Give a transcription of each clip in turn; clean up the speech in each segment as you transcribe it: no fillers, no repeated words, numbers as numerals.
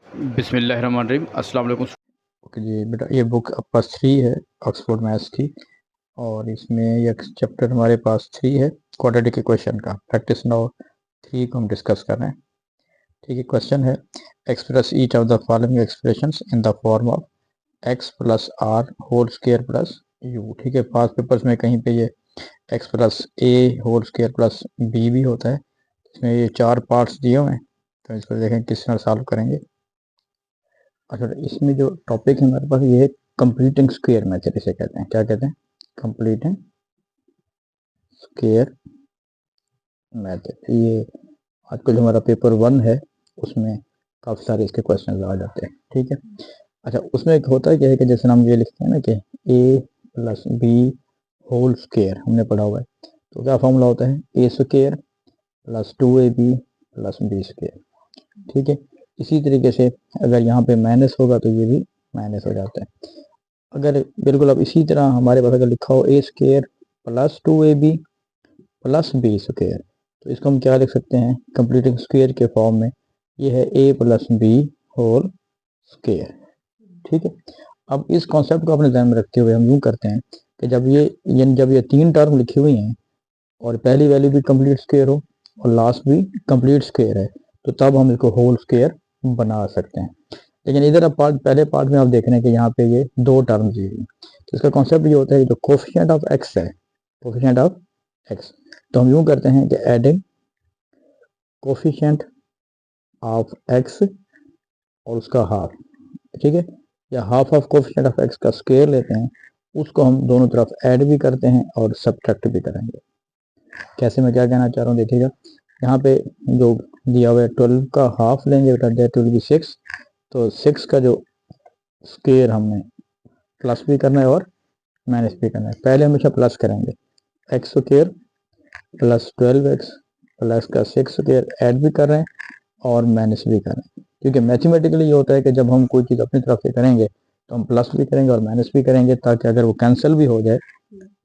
बिस्मिल्लाहिर्रहमानिर्रहीम। अस्सलाम वालेकुम। ओके जी बेटा, ये बुक आपके पास 3 है ऑक्सफोर्ड मैथ्स की, और इसमें ये चैप्टर हमारे पास 3 है क्वाड्रेटिक इक्वेशन का। प्रैक्टिस नाउ 3 को हम डिस्कस कर रहे हैं। ठीक है, क्वेश्चन है express each of the following expressions in the form of X plus R whole square plus U. ठीक है, पास पेपर्स में कहीं पे ये X plus A whole square plus B भी होता है। इसमें ये 4 पार्ट्स दिए हुए हैं, तो इसको देखें किस तरह सॉल्व करेंगे। अच्छा, इसमें जो टॉपिक है हमारे पास ये है कंप्लीटिंग स्क्वायर मेथड। इसे कहते हैं, क्या कहते हैं? Completing square method. ये आजकल जो हमारा पेपर 1 है उसमें काफ़ी सारे इसके क्वेश्चन आ जाते हैं। ठीक है, अच्छा उसमें एक होता है क्या है कि जैसे हम ये लिखते हैं ना कि A plus B whole square, हमने पढ़ा हुआ है, तो क्या फॉर्मूला होता है? A square plus 2ab plus B square. ठीक है, इसी तरीके से अगर यहाँ पे माइनस होगा तो ये भी माइनस हो जाता है। अगर बिल्कुल अब इसी तरह हमारे पास अगर लिखा हो A square plus 2ab plus B square, तो इसको हम क्या लिख सकते हैं कंप्लीटिंग स्क्वायर के फॉर्म में? ये है ए प्लस बी होल स्क्वायर। ठीक है, अब इस कॉन्सेप्ट को अपने ध्यान में रखते हुए हम यूँ करते हैं कि जब ये 3 टर्म लिखी हुई हैं और पहली वैल्यू भी कंप्लीट स्क्वायर हो और लास्ट भी कंप्लीट स्क्वायर है, तो तब हम इसको होल स्क्वायर बना सकते हैं। लेकिन इधर अब पहले पार्ट में आप देख रहे हैं कि यहाँ पे ये 2 टर्म्स दी हुई, तो इसका कॉन्सेप्ट ये होता है कि जो कोफिशिएंट ऑफ एक्स है, कोफिशिएंट ऑफ एक्स, तो हम यूँ करते हैं कि एडिंग कोफिशिएंट ऑफ एक्स और उसका हाफ। ठीक है, या half of coefficient of x का स्क्वायर लेते हैं, उसको हम दोनों तरफ ऐड भी करते हैं और सब्ट्रैक्ट भी करेंगे। कैसे, मैं क्या कहना चाह रहा हूँ देखिएगा। यहाँ पे जो दिया हुआ है 12 का हाफ लेंगे बेटा, दैट विल बी 6। तो 6 का जो स्क्वायर हमने प्लस भी करना है और माइनस भी करना है। पहले हमेशा प्लस करेंगे, x square plus 12x plus का 6 स्क्वायर ऐड भी कर रहे हैं और माइनस भी कर रहे हैं, क्योंकि मैथमेटिकली ये होता है कि जब हम कोई चीज़ अपनी तरफ से करेंगे तो हम प्लस भी करेंगे और माइनस भी करेंगे, ताकि अगर वो कैंसिल भी हो जाए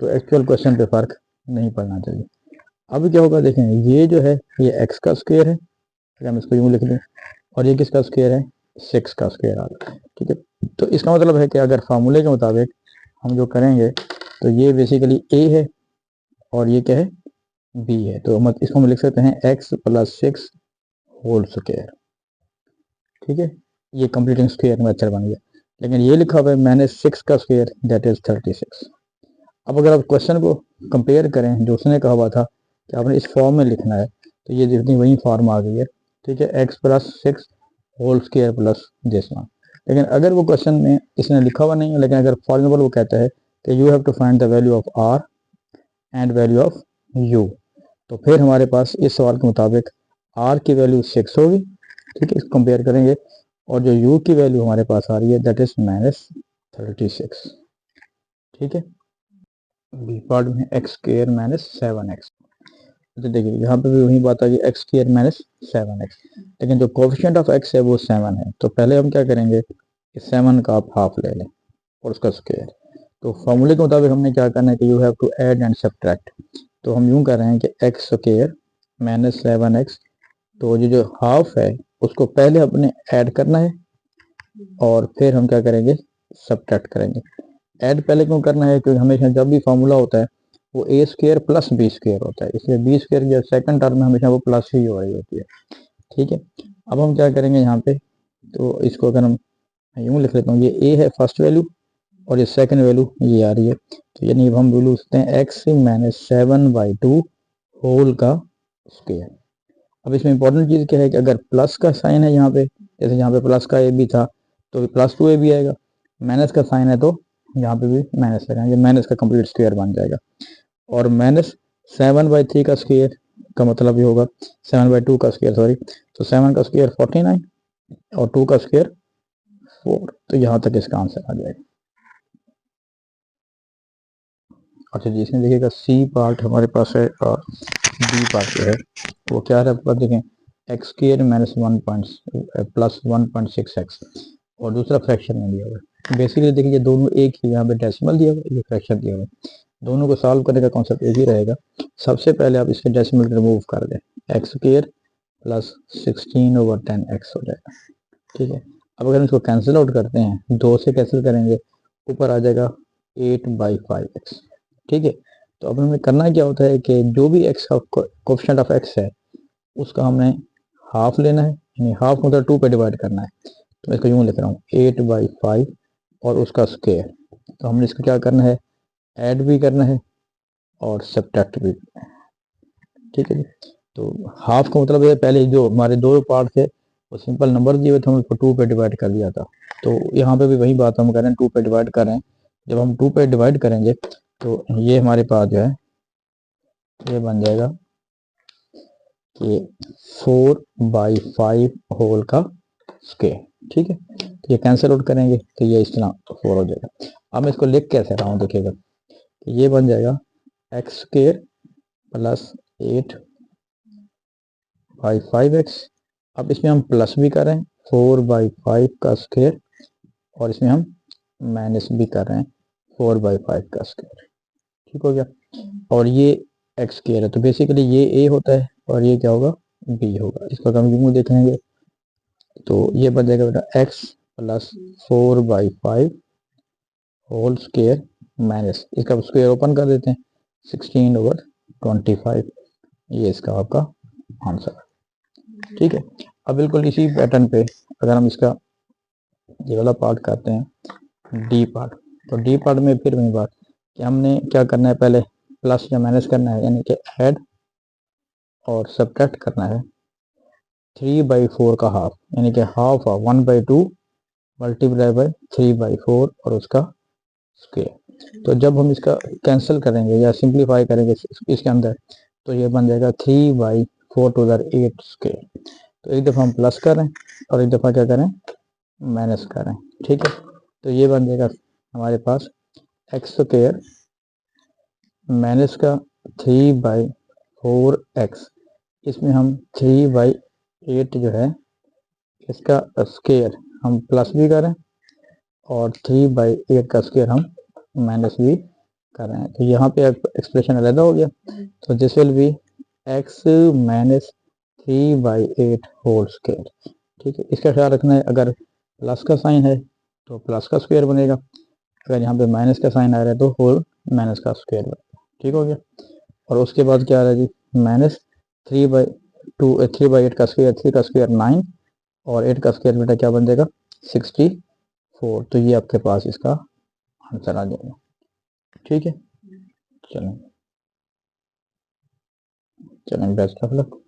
तो एक्चुअल क्वेश्चन पे फर्क नहीं पड़ना चाहिए। अब क्या होगा देखें, ये जो है ये एक्स का स्क्वायर है, अगर हम इसको यूँ लिख दें, और ये किसका स्क्वायर है? 6 का स्क्वायर आ रहा है। ठीक है, तो इसका मतलब है कि अगर फार्मूले के मुताबिक हम जो करेंगे तो ये बेसिकली ए है और ये क्या है? बी है। तो इसको हम लिख सकते हैं एक्स प्लस 6 होल स्क्वायर। ठीक है, ये कंप्लीटिंग स्क्वायर मेथड बन गया। लेकिन ये लिखा हुआ है मैंने 6 का स्क्वायर, दैट इज 36। अब अगर आप क्वेश्चन को कंपेयर करें जो उसने कहा हुआ था कि आपने इस फॉर्म में लिखना है, तो ये जितनी वही फॉर्म आ गई है। ठीक है, X plus 6 whole square plus this one. लेकिन अगर वो क्वेश्चन में इसने लिखा हुआ नहीं है, लेकिन अगर फॉर एग्जाम्पल वो कहता है कि you have to find the value of R and value of U, तो फिर हमारे पास इस सवाल के मुताबिक आर की वैल्यू 6 होगी। ठीक है, इसको कंपेयर करेंगे, और जो यू की वैल्यू हमारे पास आ रही है दैट इज -36। ठीक है, बी पार्ट में एक्स स्क्वायर माइनस 7x। तो देखिए यहाँ पे भी वही बात आ गई, एक्स स्क्वायर माइनस 7x, लेकिन जो कोफिशिएंट ऑफ एक्स है वो 7 है। तो पहले हम क्या करेंगे, इस 7 का आप हाफ ले लें और उसका स्क्वायर। तो फॉर्मूले के मुताबिक हमने क्या करना है कि you have to add and subtract. तो हम यूँ कर रहे हैं कि एक्स स्क्वायर माइनस 7x, तो ये जो हाफ है उसको पहले अपने ऐड करना है और फिर हम क्या करेंगे, सब्ट्रैक्ट करेंगे। ऐड पहले क्यों करना है? क्योंकि हमेशा जब भी फॉर्मूला होता है वो ए स्क्वायर प्लस बी स्क्वायर होता है, इसलिए बी स्क्वायर जो सेकंड टर्म में हमेशा वो प्लस ही हो रही होती है। ठीक है, अब हम क्या करेंगे यहाँ पे, तो इसको अगर हम यूँ लिख लेता हूँ, ये ए है फर्स्ट वैल्यू और ये सेकंड वैल्यू ये आ रही है, तो यानी हम वैल्यू लिखते हैं एक्स माइनस 7/2 होल का स्क्वायर। अब इसमें इंपॉर्टेंट चीज़ क्या है कि अगर प्लस का साइन है यहाँ पे, जैसे यहाँ पे प्लस का ए बी था तो प्लस 2 ए बी आएगा, माइनस का साइन है तो यहाँ पे भी माइनस लगाएंगे, माइनस का कंप्लीट स्क्वायर बन जाएगा। और -7/3 का स्क्वायर का मतलब ये होगा 7/2 का स्क्वायर, सॉरी, तो 7 का स्क्वायर 49 और 2 का स्क्वायर 4। तो यहाँ तक इसका आंसर आ जाएगा। अच्छा जी, इसमें देखिएगा सी पार्ट हमारे पास है और बी पार्ट जो है वो क्या है आपके पास, देखें x square minus 1 plus 1.6x, और दूसरा फ्रैक्शन में दिया हुआ है। बेसिकली देखिए ये दोनों एक ही, यहाँ पे डेसिमल दिया हुआ है, ये फ्रैक्शन दिया हुआ है। दोनों को सॉल्व करने का कॉन्सेप्ट एक ही रहेगा। सबसे पहले आप इसके डेसिमल रिमूव कर दें, एक्स स्क्वायर प्लस 16/10x हो जाएगा। ठीक है, अब अगर हम इसको कैंसिल आउट करते हैं, 2 से कैंसिल करेंगे, ऊपर आ जाएगा 8/5x। ठीक है, तो अब हमें करना क्या होता है कि जो भी x का कोएफिशिएंट ऑफ x है उसका हमने हाफ लेना है, यानी हाफ मतलब 2 पे डिवाइड करना है। तो मैं इसको यूँ लिख रहा हूँ 8/5 और उसका स्क्वायर। तो हमने इसको क्या करना है, ऐड भी करना है और सब्ट्रैक्ट भी करना है। ठीक है जी, तो हाफ का मतलब है पहले जो हमारे दो पार्ट थे वो सिंपल नंबर दिए हुए थे, हम उसको 2 पे डिवाइड कर दिया था। तो यहाँ पे भी वही बात हम कर रहे हैं, 2 पे डिवाइड कर रहे हैं। जब हम 2 पे डिवाइड करेंगे तो ये हमारे पास जो है ये बन जाएगा कि 4/5 होल का स्क्वायर। ठीक है, तो ये कैंसिल आउट करेंगे तो ये इस तरह 4 हो जाएगा। अब मैं इसको लिख कैसे रहा हूँ देखिएगा, तो ये बन जाएगा एक्स स्क्वायर प्लस 8/5x। अब इसमें हम प्लस भी कर रहे हैं 4/5 का स्क्वायर और इसमें हम माइनस भी कर रहे हैं 4/5 का स्क्वायर। ठीक हो गया, और ये एक्स स्क्वायर है तो बेसिकली ये ए होता है और ये क्या होगा, बी होगा। इसको हम यूं देखेंगे तो ये बन जाएगा बेटा X plus 4/5 whole square minus, इसका स्क्वायर ओपन कर देते हैं 16/25। ये इसका आपका आंसर। ठीक है, अब बिल्कुल इसी पैटर्न पे अगर हम इसका ये वाला पार्ट करते हैं डी पार्ट, तो डी पार्ट में फिर वही बात कि हमने क्या करना है, पहले प्लस या माइनस करना है, यानी कि ऐड और सब्ट्रैक्ट करना है 3/4 का हाफ, यानी कि हाफ ऑफ 1/2 मल्टीप्लाई बाय 3/4 और उसका स्क्वायर। तो जब हम इसका कैंसिल करेंगे या सिंप्लीफाई करेंगे इसके अंदर तो ये बन जाएगा 3/4 टू द 8 स्क्वायर। तो एक दफ़ा हम प्लस करें और एक दफ़ा क्या करें, माइनस करें। ठीक है, तो ये बन जाएगा हमारे पास एक्स स्क्वायर माइनस का 3/4x, इसमें हम 3/8 जो है इसका स्क्वायर हम प्लस भी करें और 3/8 का स्क्वायर हम माइनस भी कर रहे हैं। तो यहाँ पे एक्सप्रेशन अलग हो गया, तो this will be x minus 3/8 whole square. ठीक है, इसका ख्याल रखना है, अगर प्लस का साइन है तो प्लस का स्क्वायर बनेगा, अगर यहाँ पे माइनस का साइन आ रहा है तो होल माइनस का स्क्वायर बनेगा। ठीक हो गया, और उसके बाद क्या आ रहा है जी, माइनस 3/8 का स्क्वायर, 3 का स्क्वायर 9 और 8 का स्क्वायर बेटा क्या बन जाएगा 64। तो ये आपके पास इसका आंसर आ जाएगा। ठीक है, चलें चलें, बेस्ट ऑफ लक।